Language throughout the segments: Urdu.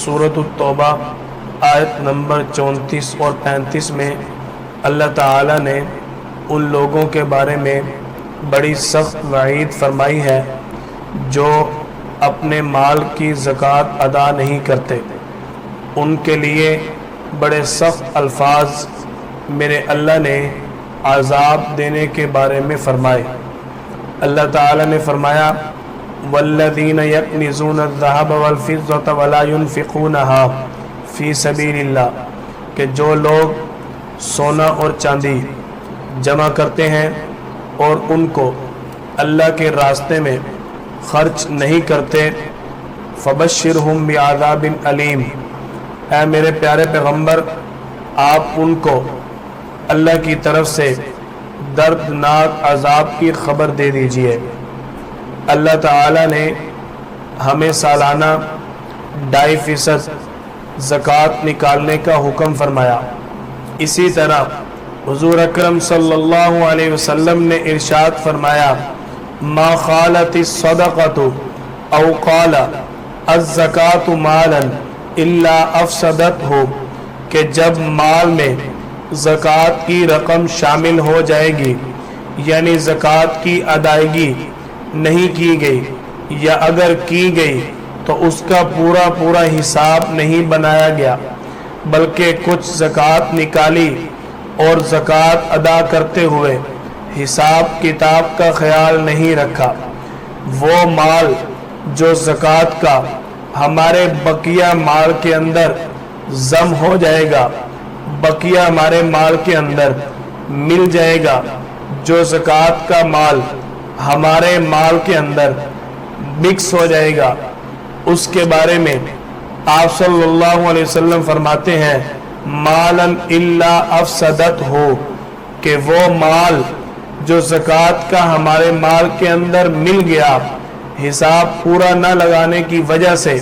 سورۃ التوبہ آیت نمبر 34 اور 35 میں اللہ تعالیٰ نے ان لوگوں کے بارے میں بڑی سخت وعید فرمائی ہے جو اپنے مال کی زکوٰۃ ادا نہیں کرتے۔ ان کے لیے بڑے سخت الفاظ میرے اللہ نے عذاب دینے کے بارے میں فرمائے۔ اللہ تعالیٰ نے فرمایا والذین یکنزون الذہب والفضة ولا ينفقونها فی سبیل اللہ، کہ جو لوگ سونا اور چاندی جمع کرتے ہیں اور ان کو اللہ کے راستے میں خرچ نہیں کرتے، فبشرہم بعذاب علیم، اے میرے پیارے پیغمبر آپ ان کو اللہ کی طرف سے دردناک عذاب کی خبر دے دیجئے۔ اللہ تعالیٰ نے ہمیں سالانہ 2.5% زکوٰۃ نکالنے کا حکم فرمایا۔ اسی طرح حضور اکرم صلی اللہ علیہ وسلم نے ارشاد فرمایا ما خالت الصدقة او قال الزکاة مالا الا افسدته، کہ جب مال میں زکوٰۃ کی رقم شامل ہو جائے گی، یعنی زکوٰۃ کی ادائیگی نہیں کی گئی یا اگر کی گئی تو اس کا پورا حساب نہیں بنایا گیا، بلکہ کچھ زکوٰۃ نکالی اور زکوٰۃ ادا کرتے ہوئے حساب کتاب کا خیال نہیں رکھا، وہ مال جو زکوٰۃ کا ہمارے بقیہ مال کے اندر ضم ہو جائے گا، بقیہ ہمارے مال کے اندر مل جائے گا، جو زکوٰۃ کا مال ہمارے مال کے اندر مکس ہو جائے گا، اس کے بارے میں آپ صلی اللہ علیہ وسلم فرماتے ہیں مالا الا افسدت ہو، کہ وہ مال جو زکوٰۃ کا ہمارے مال کے اندر مل گیا، حساب پورا نہ لگانے کی وجہ سے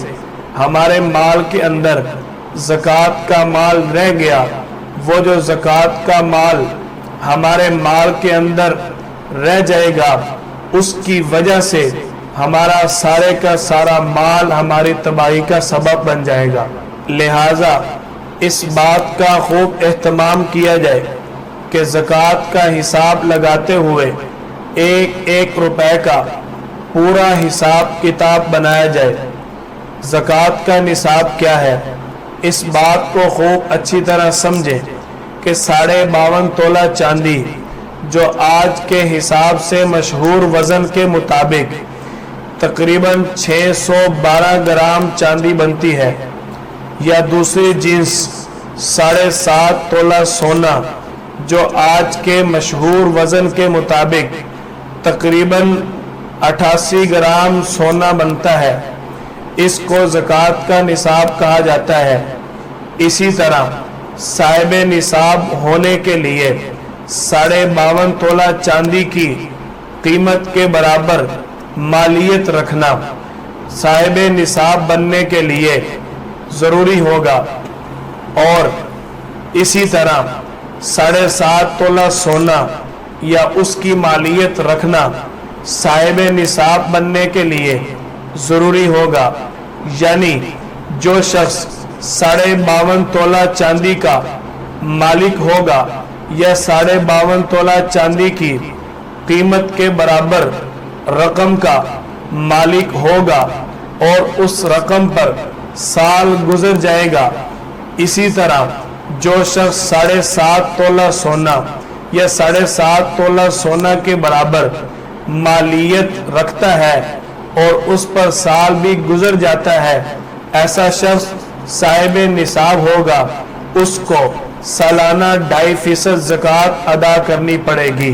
ہمارے مال کے اندر زکوٰۃ کا مال رہ گیا، وہ جو زکوٰۃ کا مال ہمارے مال کے اندر رہ جائے گا، اس کی وجہ سے ہمارا سارے کا سارا مال ہماری تباہی کا سبب بن جائے گا۔ لہٰذا اس بات کا خوب اہتمام کیا جائے کہ زکوٰۃ کا حساب لگاتے ہوئے ایک روپے کا پورا حساب کتاب بنایا جائے۔ زکوٰۃ کا نصاب کیا ہے، اس بات کو خوب اچھی طرح سمجھیں کہ 52.5 تولہ چاندی جو آج کے حساب سے مشہور وزن کے مطابق تقریباً 612 گرام چاندی بنتی ہے، یا دوسری جنس 7.5 تولہ سونا جو آج کے مشہور وزن کے مطابق تقریباً 88 گرام سونا بنتا ہے، اس کو زکوٰۃ کا نصاب کہا جاتا ہے۔ اسی طرح صاحب نصاب ہونے کے لیے 52.5 تولہ چاندی کی قیمت کے برابر مالیت رکھنا صاحب نصاب بننے کے لیے ضروری ہوگا، اور اسی طرح 7.5 تولہ سونا یا اس کی مالیت رکھنا صاحب نصاب بننے کے لیے ضروری ہوگا، یعنی جو شخص 52.5 تولہ چاندی کا مالک ہوگا یا 52.5 تولہ چاندی کی قیمت کے برابر رقم کا مالک ہوگا اور اس رقم پر سال گزر جائے گا، اسی طرح جو شخص 7.5 تولہ سونا یا 7.5 تولہ سونا کے برابر مالیت رکھتا ہے اور اس پر سال بھی گزر جاتا ہے، ایسا شخص صاحب نصاب ہوگا، اس کو سالانہ 2.5% زکوٰۃ ادا کرنی پڑے گی۔